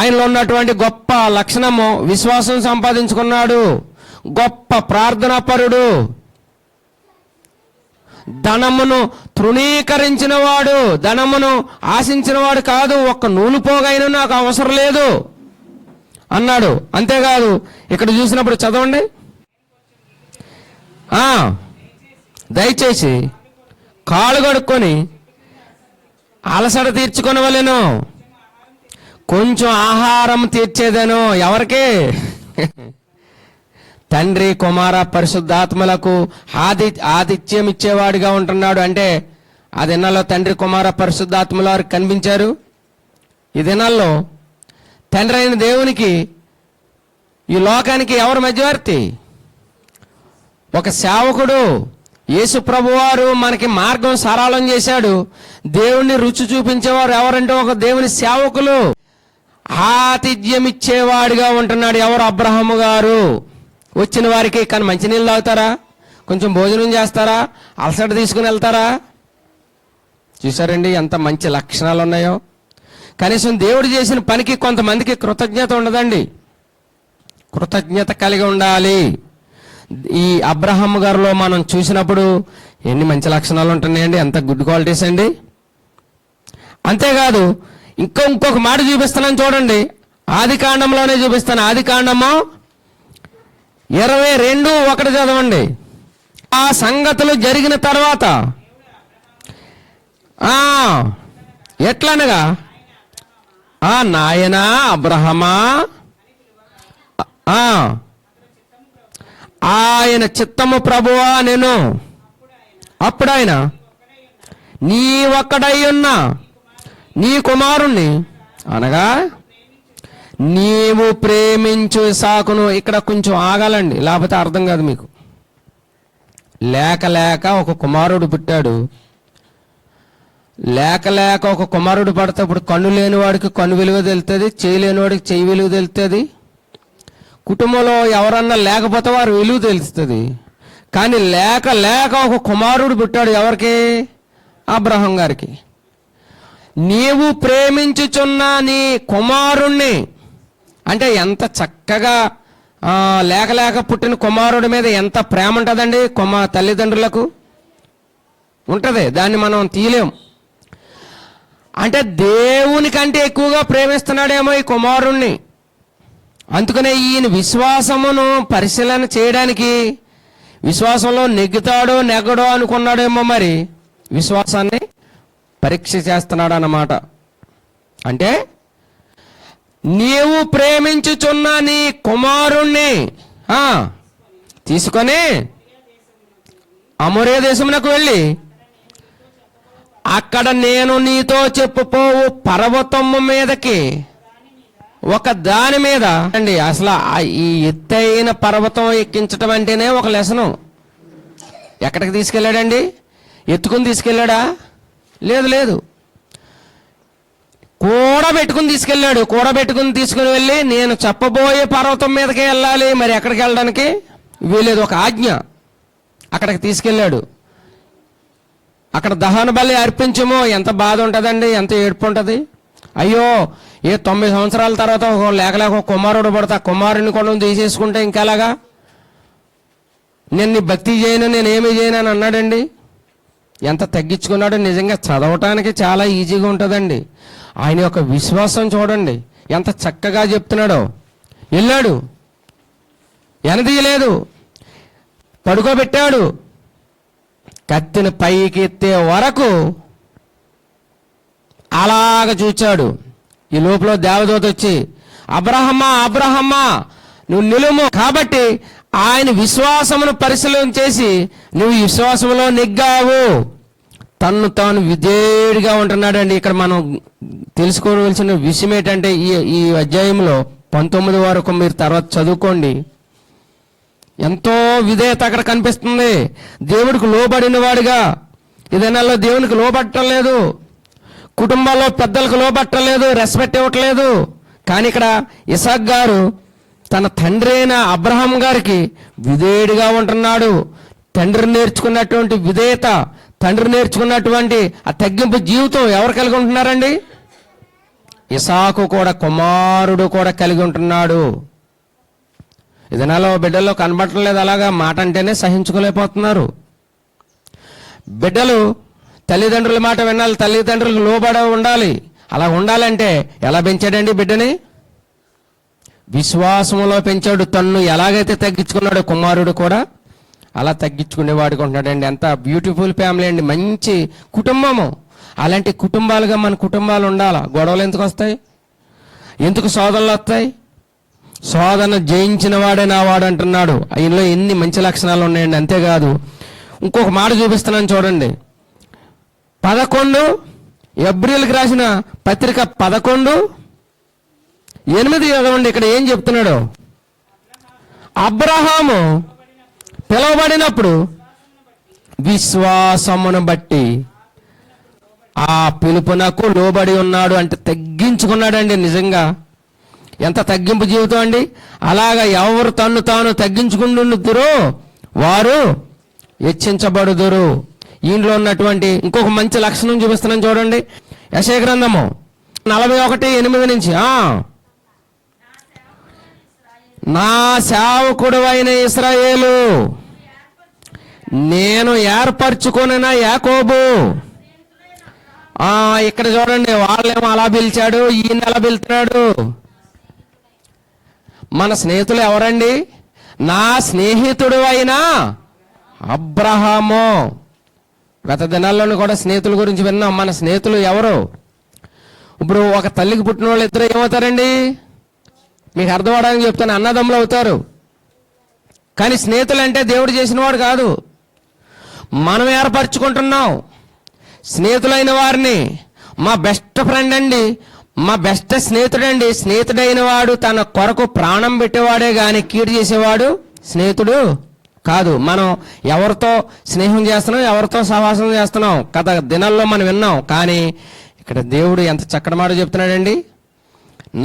ఆయనలో ఉన్నటువంటి గొప్ప లక్షణము విశ్వాసం సంపాదించుకున్నాడు, గొప్ప ప్రార్థనాపరుడు, ధనమును తృణీకరించిన వాడు, ధనమును ఆశించిన వాడు కాదు. ఒక్క నూలు పోగైనా నాకు అవసరం లేదు అన్నాడు. అంతేకాదు ఇక్కడ చూసినప్పుడు చదవండి, దయచేసి కాళ్ళు కడుక్కొని అలసట తీర్చుకొనవలెను, కొంచెం ఆహారం తీర్చేదను. ఎవరికి? తండ్రి కుమార పరిశుద్ధాత్మలకు ఆతిథ్యం ఇచ్చేవాడిగా ఉంటున్నాడు. అంటే ఆ దినాల్లో తండ్రి కుమార పరిశుద్ధాత్మల వారికి కనిపించారు. ఈ దినాల్లో తండ్రి అయిన దేవునికి ఈ లోకానికి ఎవరు మధ్యవర్తి? ఒక సేవకుడు. యేసు ప్రభువారు మనకి మార్గం సరళం చేశాడు. దేవుణ్ణి రుచి చూపించేవారు ఎవరంటే ఒక దేవుని సేవకులు. ఆతిథ్యం ఇచ్చేవాడిగా ఉంటున్నాడు. ఎవరు? అబ్రహాము గారు. వచ్చిన వారికి కానీ మంచినీళ్ళు తాగుతారా? కొంచెం భోజనం చేస్తారా? అలసట తీసుకుని వెళ్తారా? చూసారండి ఎంత మంచి లక్షణాలు ఉన్నాయో. కనీసం దేవుడు చేసిన పనికి కొంతమందికి కృతజ్ఞత ఉండదండి. కృతజ్ఞత కలిగి ఉండాలి. ఈ అబ్రహాం గారిలో మనం చూసినప్పుడు ఎన్ని మంచి లక్షణాలు ఉంటున్నాయండి, ఎంత గుడ్ క్వాలిటీస్ అండి. అంతేకాదు ఇంకొక మాట చూపిస్తున్నాను చూడండి, ఆది కాండంలోనే చూపిస్తాను. ఆది కాండము 22:1 చదవండి. ఆ సంగతులు జరిగిన తర్వాత ఎట్లనగా నాయనా అబ్రహమా, ఆయన చిత్తము ప్రభువా నేను. అప్పుడు ఆయన నీ ఒక్కడై ఉన్న నీ కుమారుణ్ణి అనగా నీవు ప్రేమించు ఇస్సాకును. ఇక్కడ కొంచెం ఆగాలండి, లేకపోతే అర్థం కాదు మీకు. లేక లేక ఒక కుమారుడు పుట్టాడు. లేక లేక ఒక కుమారుడు పడితే ఇప్పుడు కన్ను లేని వాడికి కన్ను విలువ తెలుస్తుంది, చేయి లేని వాడికి చెయ్యి విలువ తెలుస్తుంది. కుటుంబంలో ఎవరన్నా లేకపోతే వారి విలువ తెలుస్తుంది. కానీ లేక లేక ఒక కుమారుడు పుట్టాడు. ఎవరికి? అబ్రహాం గారికి. నీవు ప్రేమించుచున్న నీ కుమారుణ్ణి అంటే ఎంత చక్కగా లేక లేక పుట్టిన కుమారుడి మీద ఎంత ప్రేమ ఉంటుందండి తల్లిదండ్రులకు ఉంటుంది. దాన్ని మనం తీయలేం. అంటే దేవునికంటే ఎక్కువగా ప్రేమిస్తున్నాడేమో ఈ కుమారుణ్ణి. అందుకనే ఈయన విశ్వాసమును పరిశీలన చేయడానికి విశ్వాసంలో నెగ్గుతాడో నెగ్గడో అనుకున్నాడేమో, మరి విశ్వాసాన్ని పరీక్ష చేస్తున్నాడు అన్నమాట. అంటే నీవు ప్రేమించుచున్న నీ కుమారుణ్ణి తీసుకొని అమోరియా దేశమునకు వెళ్ళి అక్కడ నేను నీతో చెప్పుపోవు పర్వతము మీదకి ఒక దాని మీద అండి. అసలు ఈ ఎత్తైన పర్వతం ఎక్కించటం అంటేనే ఒక లెసను. ఎక్కడికి తీసుకెళ్ళాడండి? ఎత్తుకుని తీసుకెళ్ళాడా? లేదు, కూడబెట్టుకుని తీసుకెళ్ళాడు. కూడబెట్టుకుని తీసుకుని వెళ్ళి నేను చెప్పబోయే పర్వతం మీదకే వెళ్ళాలి. మరి ఎక్కడికి వెళ్ళడానికి వీలేదు, ఒక ఆజ్ఞ. అక్కడికి తీసుకెళ్ళాడు. అక్కడ దహన బలి అర్పించము. ఎంత బాధ ఉంటుందండి, ఎంత ఏడుపు ఉంటుంది. అయ్యో 90 సంవత్సరాల తర్వాత లేక లేక ఒక కుమారుడు పడతా, కుమారుని కొండ తీసేసుకుంటే ఇంకెలాగా, నేను నీ భక్తి చేయను, నేను ఏమీ చేయను అని అన్నాడండి. ఎంత తగ్గించుకున్నాడు. నిజంగా చదవటానికి చాలా ఈజీగా ఉంటుందండి. ఆయన యొక్క విశ్వాసం చూడండి ఎంత చక్కగా చెప్తున్నాడో. వెళ్ళాడు, ఎనదీయలేదు, పడుకోబెట్టాడు. కత్తిని పైకి ఎత్తే వరకు అలాగ చూచాడు. ఈ లోపల దేవదూత వచ్చి అబ్రహమ్మా అబ్రహమ్మా నువ్వు నిలుము. కాబట్టి ఆయన విశ్వాసమును పరిశీలన చేసి నువ్వు విశ్వాసంలో నెగ్గావు. తన్ను తాను విధేయుడిగా ఉంటున్నాడండి. ఇక్కడ మనం తెలుసుకోవలసిన విషయం ఏంటంటే ఈ అధ్యాయంలో 19 వరకు మీరు తర్వాత చదువుకోండి. ఎంతో విధేయత అక్కడ కనిపిస్తుంది. దేవుడికి లోబడిన వాడిగా. ఇదేనాల్లో దేవునికి లోబట్టం లేదు, కుటుంబాల్లో పెద్దలకు లోబట్టలేదు, రెస్పెక్ట్ ఇవ్వట్లేదు. కానీ ఇక్కడ ఇసాక్ గారు తన తండ్రి అయిన అబ్రహాం గారికి విధేయుడిగా ఉంటున్నాడు. తండ్రి నేర్చుకున్నటువంటి విధేయత, తండ్రి నేర్చుకున్నటువంటి ఆ తగ్గింపు జీవితం ఎవరు కలిగి ఉంటున్నారండి? ఇసాకు కూడా కుమారుడు కూడా కలిగి ఉంటున్నాడు. ఇది నాలో బిడ్డల్లో కనబడట్లేదు, అలాగా మాట అంటేనే సహించుకోలేకపోతున్నారు. బిడ్డలు తల్లిదండ్రుల మాట వినాలి, తల్లిదండ్రులకు లోబడ ఉండాలి. అలా ఉండాలంటే ఎలా పెంచాడండి బిడ్డని? విశ్వాసంలో పెంచాడు. తన్ను ఎలాగైతే తగ్గించుకున్నాడో కుమారుడు కూడా అలా తగ్గించుకునేవాడుగా ఉంటున్నాడండి. ఎంత బ్యూటిఫుల్ ఫ్యామిలీ అండి, మంచి కుటుంబము. అలాంటి కుటుంబాలుగా మన కుటుంబాలు ఉండాలా. గొడవలు ఎందుకు వస్తాయి? ఎందుకు శోధనలు వస్తాయి? శోధన జయించిన వాడే నా వాడు అంటున్నాడు. ఆయనలో ఎన్ని మంచి లక్షణాలు ఉన్నాయండి. అంతేకాదు ఇంకొక మాట చూపిస్తున్నాను చూడండి. 11 ఎబ్రిల్కి రాసిన పత్రిక 11:8 చదవండి. ఇక్కడ ఏం చెప్తున్నాడు? అబ్రహాము పిలువబడినప్పుడు విశ్వాసమును బట్టి ఆ పిలుపునకు లోబడి ఉన్నాడు. అంటే తగ్గించుకున్నాడండి. నిజంగా ఎంత తగ్గింపు జీవితం అండి. అలాగా ఎవరు తన్ను తాను తగ్గించుకుంటున్నారో వారు హెచ్చించబడుదురు. ఈయనలో ఉన్నటువంటి ఇంకొక మంచి లక్షణం చూపిస్తున్నాను చూడండి. యెషయా గ్రంథము 41:8 నుంచి, నా సేవకుడు అయిన ఇశ్రాయేలు, నేను ఏర్పరచుకొనిన యాకోబు. ఇక్కడ చూడండి, వాళ్ళేమో అలా పిలిచాడు, ఈయన ఎలా పిలుతున్నాడు? మన స్నేహితులు ఎవరండి? నా స్నేహితుడు అయినా అబ్రహాము. గత దినాల్లోనూ కూడా స్నేహితుల గురించి విన్నాం. మన స్నేహితులు ఎవరు? ఇప్పుడు ఒక తల్లికి పుట్టిన వాళ్ళు ఇద్దరు ఏమవుతారండి? మీకు అర్థం అవడానికి చెప్తాను, అన్నదమ్ములు అవుతారు. కానీ స్నేహితులు అంటే దేవుడు చేసినవాడు కాదు, మనం ఏర్పరచుకుంటున్నాం. స్నేహితులైన వారిని మా బెస్ట్ ఫ్రెండ్ అండి, మా బెస్ట్ స్నేహితుడండి. స్నేహితుడైన వాడు తన కొరకు ప్రాణం పెట్టేవాడే గాని కీడు చేసేవాడు స్నేహితుడు కాదు. మనం ఎవరితో స్నేహం చేస్తున్నాం, ఎవరితో సహవాసం చేస్తున్నాం గత దినాల్లో మనం విన్నాం. కానీ ఇక్కడ దేవుడు ఎంత చక్కటి మాట చెప్తున్నాడండి.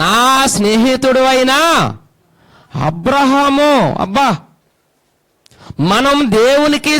నా స్నేహితుడు అయినా అబ్రహాము. అబ్బా, మనం దేవునికి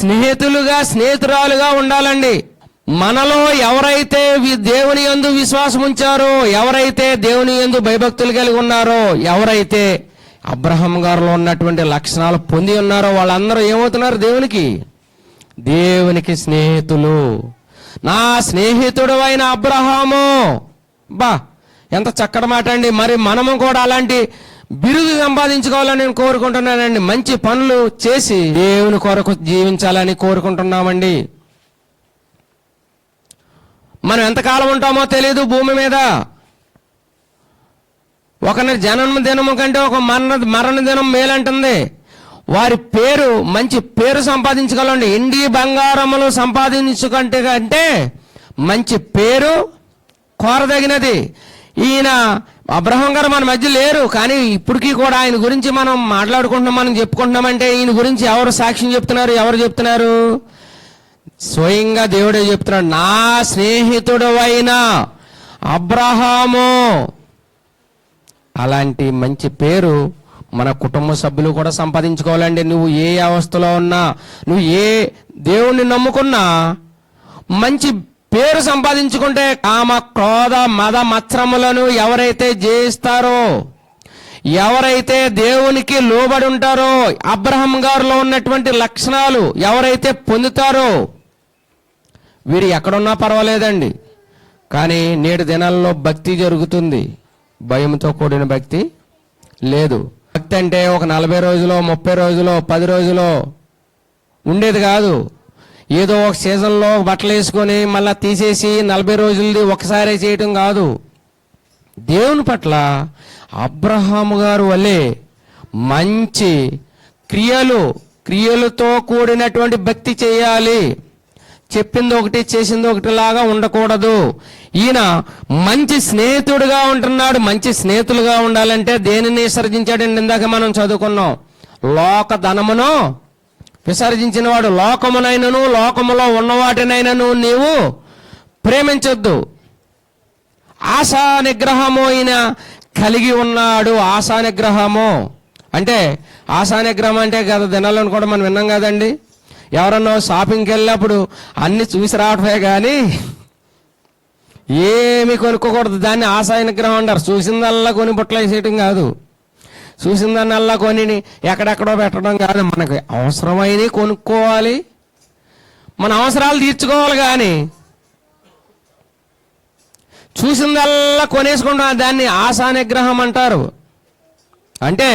స్నేహితులుగా స్నేహితురాలుగా ఉండాలండి. మనలో ఎవరైతే దేవుని యందు విశ్వాసం ఉంచారో, ఎవరైతే దేవుని యందు భయభక్తులు కలిగి ఉన్నారో, ఎవరైతే అబ్రహాం గారిలో ఉన్నటువంటి లక్షణాలు పొంది ఉన్నారో వాళ్ళందరూ ఏమవుతున్నారు? దేవునికి స్నేహితులు. నా స్నేహితుడు అయిన అబ్రహాము. బా, ఎంత చక్కటి మాట అండి. మరి మనము కూడా అలాంటి బిరుదు సంపాదించుకోవాలని నేను కోరుకుంటున్నానండి. మంచి పనులు చేసి దేవుని కొరకు జీవించాలని కోరుకుంటున్నామండి. మనం ఎంతకాలం ఉంటామో తెలియదు భూమి మీద. ఒకరి జన్మ దినము కంటే ఒక మరణ దినం మేలంటుంది. వారి పేరు, మంచి పేరు సంపాదించగలండి. ఎండి బంగారములు సంపాదించుకుంటే కంటే మంచి పేరు కోరదగినది. ఈయన అబ్రహాం గారు మన మధ్య లేరు, కానీ ఇప్పటికీ కూడా ఆయన గురించి మనం మాట్లాడుకుంటున్నాం, మనం చెప్పుకుంటున్నామంటే ఈయన గురించి ఎవరు సాక్ష్యం చెప్తున్నారు? ఎవరు చెప్తున్నారు? స్వయంగా దేవుడే చెప్తున్నాడు. నా స్నేహితుడు అయిన అబ్రహాము. అలాంటి మంచి పేరు మన కుటుంబ సభ్యులు కూడా సంపాదించుకోవాలండి. నువ్వు ఏ అవస్థలో ఉన్నా, నువ్వు ఏ దేవుణ్ణి నమ్ముకున్నా మంచి పేరు సంపాదించుకుంటే కామ క్రోధ మద మత్సరములను ఎవరైతే జయిస్తారో, ఎవరైతే దేవునికి లోబడి ఉంటారో, అబ్రహాం గారిలో ఉన్నటువంటి లక్షణాలు ఎవరైతే పొందుతారో వీరు ఎక్కడున్నా పర్వాలేదండి. కానీ నేడు దినాల్లో భక్తి జరుగుతుంది, భయంతో కూడిన భక్తి లేదు. భక్తి అంటే ఒక 40 రోజులో, 30 రోజులో, 10 రోజులో ఉండేది కాదు. ఏదో ఒక సీజన్లో బట్టలు వేసుకొని మళ్ళీ తీసేసి 40 రోజులది ఒకసారి చేయటం కాదు. దేవుని పట్ల అబ్రహాము గారు వలె మంచి క్రియలతో కూడినటువంటి భక్తి చేయాలి. చెప్పింది ఒకటి చేసింది ఒకటి లాగా ఉండకూడదు. ఈయన మంచి స్నేహితుడుగా ఉంటున్నాడు. మంచి స్నేహితులుగా ఉండాలంటే దేనిని విసర్జించాడండి? ఇందాక మనం చదువుకున్నాం, లోక ధనమును విసర్జించిన వాడు. లోకమునైనను లోకములో ఉన్నవాటినైనను నీవు ప్రేమించొద్దు. ఆశా నిగ్రహము ఈయన కలిగి ఉన్నాడు. ఆశా నిగ్రహము అంటే, ఆశా నిగ్రహం అంటే గత దినాలను కూడా మనం విన్నాం కదండి. ఎవరన్నా షాపింగ్కి వెళ్ళినప్పుడు అన్ని చూసి రావటమే కానీ ఏమి కొనుక్కోకూడదు. దాన్ని ఆశా నిగ్రహం అంటారు. చూసిందల్లా కొని బుట్టలు వేసేయటం కాదు, చూసిందన్నల్లా కొని ఎక్కడెక్కడో పెట్టడం కాదు. మనకి అవసరమైనవి కొనుక్కోవాలి, మన అవసరాలు తీర్చుకోవాలి. కానీ చూసిందల్లా కొనేసుకుంటాం, దాన్ని ఆశా నిగ్రహం అంటారు. అంటే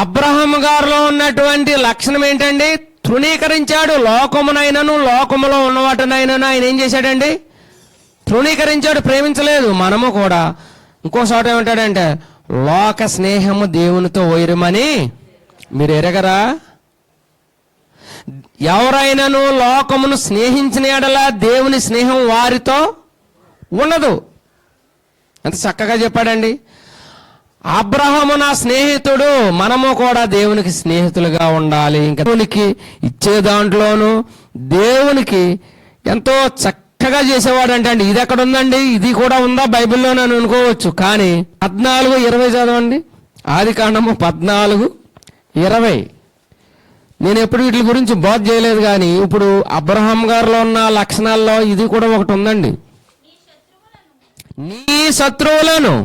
అబ్రహాము గారిలో ఉన్నటువంటి లక్షణం ఏంటండి? తృణీకరించాడు. లోకమునైనను లోకములో ఉన్నవాటినైనను ఆయన ఏం చేశాడండి? తృణీకరించాడు, ప్రేమించలేదు. మనము కూడా ఇంకో చోట ఏమంటాడంటే, లోక స్నేహము దేవునితో వైరమని మీరు ఎరగరా? ఎవరైనాను లోకమును స్నేహించిన ఎడల దేవుని స్నేహం వారితో ఉండదు. ఎంత చక్కగా చెప్పాడండి. అబ్రహాము నా స్నేహితుడు, మనము కూడా దేవునికి స్నేహితులుగా ఉండాలి. ఇంకా దేవునికి ఇచ్చే దాంట్లోనూ దేవునికి ఎంతో చక్కగా చేసేవాడు. అంటే అండి, ఇది ఎక్కడ ఉందండి? ఇది కూడా ఉందా బైబిల్లో అని అనుకోవచ్చు. కానీ 14:20 చదవండి. ఆదికాండము 14:20. నేను ఎప్పుడు వీటి గురించి బోధ చేయలేదు, కానీ ఇప్పుడు అబ్రహాం గారిలో ఉన్న లక్షణాల్లో ఇది కూడా ఒకటి ఉందండి. నీ శత్రువులను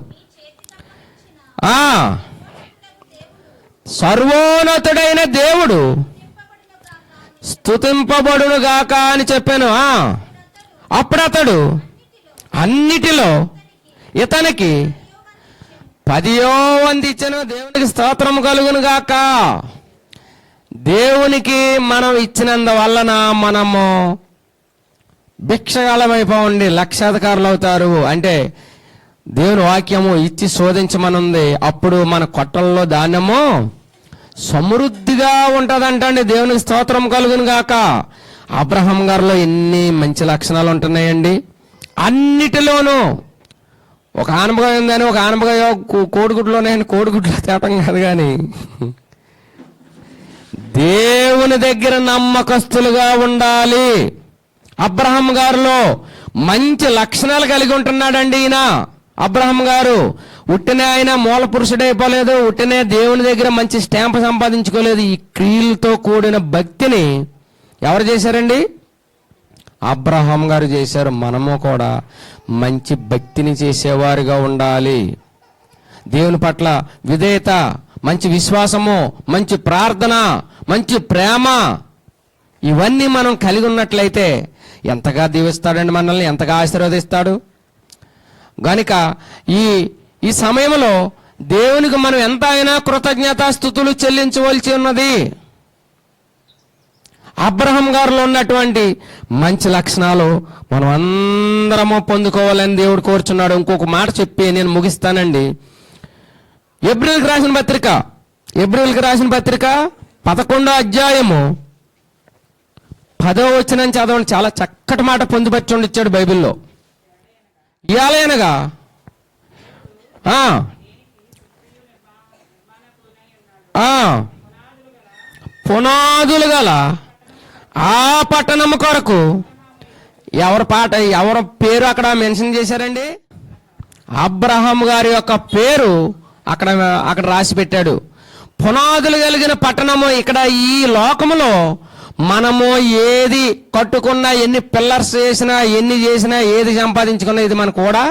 సర్వోన్నతుడైన దేవుడు స్తుతింపబడును గాక అని చెప్పాను. అప్పుడు అతడు అన్నిటిలో ఇతనికి 10వ వంతు ఇచ్చెను. దేవునికి స్తోత్రం కలుగును గాక. దేవునికి మనం ఇచ్చినందువలన మనము భిక్షగాళమైపోండి లక్షాధికారులు అవుతారు. అంటే దేవుని వాక్యము ఇచ్చి శోధించమనుంది. అప్పుడు మన కొట్టల్లో ధాన్యము సమృద్ధిగా ఉంటుందంటండి. దేవునికి స్తోత్రం కలుగును గాక. అబ్రహాం గారిలో ఎన్ని మంచి లక్షణాలు ఉంటున్నాయండి. అన్నిటిలోనూ ఒక ఆనపకాయ ఉందని, ఒక ఆనపకాయ కోడిగుడ్లోనే, కోడిగుడ్లో తేటం కాదు, కానీ దేవుని దగ్గర నమ్మకస్తులుగా ఉండాలి. అబ్రహాం గారిలో మంచి లక్షణాలు కలిగి ఉంటున్నాడండి. ఈయన అబ్రహాం గారు ఉట్టినే ఆయన మూల పురుషుడైపోలేదు, ఉట్టినే దేవుని దగ్గర మంచి స్టాంప్ సంపాదించుకోలేదు. ఈ క్రియలతో కూడిన భక్తిని ఎవరు చేశారండి? అబ్రహాం గారు చేశారు. మనము కూడా మంచి భక్తిని చేసేవారుగా ఉండాలి. దేవుని పట్ల విధేయత, మంచి విశ్వాసము, మంచి ప్రార్థన, మంచి ప్రేమ, ఇవన్నీ మనం కలిగి ఉన్నట్లయితే ఎంతగా దీవిస్తాడండి, మనల్ని ఎంతగా ఆశీర్వదిస్తాడు. గనుక ఈ సమయంలో దేవునికి మనం ఎంత అయినా కృతజ్ఞతాస్తుతులు చెల్లించవలసి ఉన్నది. అబ్రహాం గారిలో ఉన్నటువంటి మంచి లక్షణాలు మనం అందరము పొందుకోవాలని దేవుడు కోరుచున్నాడు. ఇంకొక మాట చెప్పి నేను ముగిస్తానండి. ఎబ్రిల్కి రాసిన పత్రిక 11వ అధ్యాయము 10వ వచనం చదవండి. చాలా చక్కటి మాట పొందుపరచుండి ఇచ్చాడు బైబిల్లో. ఇయాలనగా పునాదులు గల ఆ పట్టణము కొరకు ఎవరి పేరు అక్కడ మెన్షన్ చేశారండి? అబ్రహాం గారి యొక్క పేరు అక్కడ రాసి పెట్టాడు. పునాదులు కలిగిన పట్టణము. ఇక్కడ ఈ లోకములో మనము ఏది కట్టుకున్నా, ఎన్ని పిల్లర్స్ చేసినా, ఎన్ని చేసినా, ఏది సంపాదించుకున్నా ఇది మనకు కూడా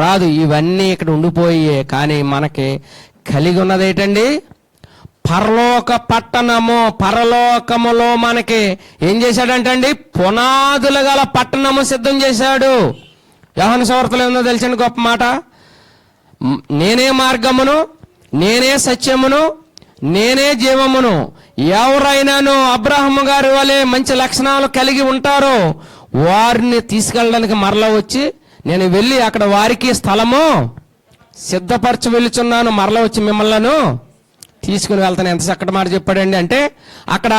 రాదు. ఇవన్నీ ఇక్కడ ఉండిపోయే. కానీ మనకి కలిగి ఉన్నది ఏంటండి? పరలోక పట్టణము. పరలోకములో మనకి ఏం చేశాడంటండి? పునాదులు గల పట్టణము సిద్ధం చేశాడు. యోహాను సువార్తలో ఏమో తెలిసిన గొప్ప మాట, నేనే మార్గమును, నేనే సత్యమును, నేనే జీవమును. ఎవరైనాను అబ్రహాము గారి వలె మంచి లక్షణాలు కలిగి ఉంటారో వారిని తీసుకెళ్ళడానికి మరలా వచ్చి, నేను వెళ్ళి అక్కడ వారికి స్థలము సిద్ధపరచి వెళ్ళుచున్నాను, మరలా వచ్చి మిమ్మల్ని తీసుకుని వెళ్తాను. ఎంత చక్కటి మాట చెప్పాడండి. అంటే అక్కడ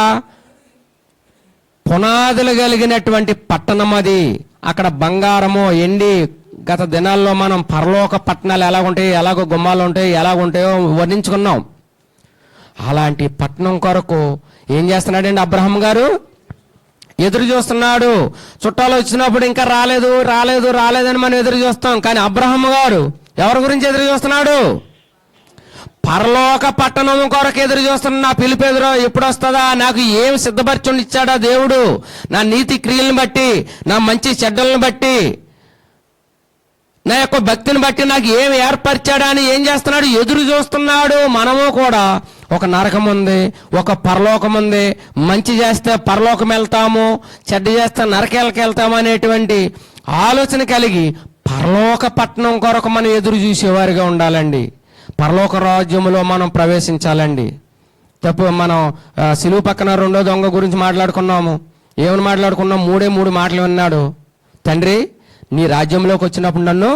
పునాదులు కలిగినటువంటి పట్టణం అది. అక్కడ బంగారము, ఎండి. గత దినాల్లో మనం పరలోక పట్టణాలు ఎలాగుంటాయి, ఎలాగో గుమ్మాలు ఉంటాయి, ఎలాగుంటాయో వర్ణించుకున్నాం. అలాంటి పట్టణం కొరకు ఏం చేస్తున్నాడండి అబ్రహాం గారు? ఎదురు చూస్తున్నాడు. చుట్టాలు వచ్చినప్పుడు ఇంకా రాలేదని మనం ఎదురు చూస్తాం. కానీ అబ్రహాం గారు ఎవరి గురించి ఎదురు చూస్తున్నాడు? పరలోక పట్టణం కొరకు ఎదురు చూస్తున్నాడు. నా పిలుపు ఎప్పుడు వస్తుందా? నాకు ఏం సిద్ధపరచుండి ఇచ్చాడా దేవుడు? నా నీతి క్రియలను బట్టి, నా మంచి చెడ్డలను బట్టి, నా యొక్క భక్తిని బట్టి నాకు ఏమి ఏర్పరిచాడని ఏం చేస్తున్నాడు? ఎదురు చూస్తున్నాడు. మనము కూడా ఒక నరకం ఉంది, ఒక పరలోకం ఉంది. మంచి చేస్తే పరలోకం వెళ్తాము, చెడ్డ చేస్తే నరకాలకు వెళ్తాము అనేటువంటి ఆలోచన కలిగి పరలోక పట్టణం కొరకు మనం ఎదురు చూసేవారిగా ఉండాలండి. పరలోక రాజ్యములో మనం ప్రవేశించాలండి. మనం సిలువ పక్కన రెండో దొంగ గురించి మాట్లాడుకున్నాము. ఏమని మాట్లాడుకున్నాం? మూడు మాటలు విన్నాడు. తండ్రి, నీ రాజ్యంలోకి వచ్చినప్పుడు నన్ను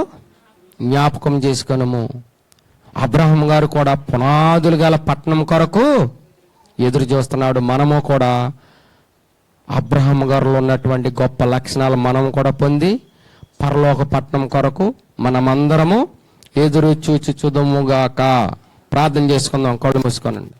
జ్ఞాపకం చేసుకొనుము. అబ్రహాం గారు కూడా పునాదులు గల పట్టణం కొరకు ఎదురు చూస్తున్నాడు. మనము కూడా అబ్రహాం గారిలో ఉన్నటువంటి గొప్ప లక్షణాలు మనం కూడా పొంది పరలోక పట్టణం కొరకు మనమందరము ఎదురు చూచుచుదముగాక. ప్రార్థన చేసుకుందాం. కళ్ళు మూసుకోనండి.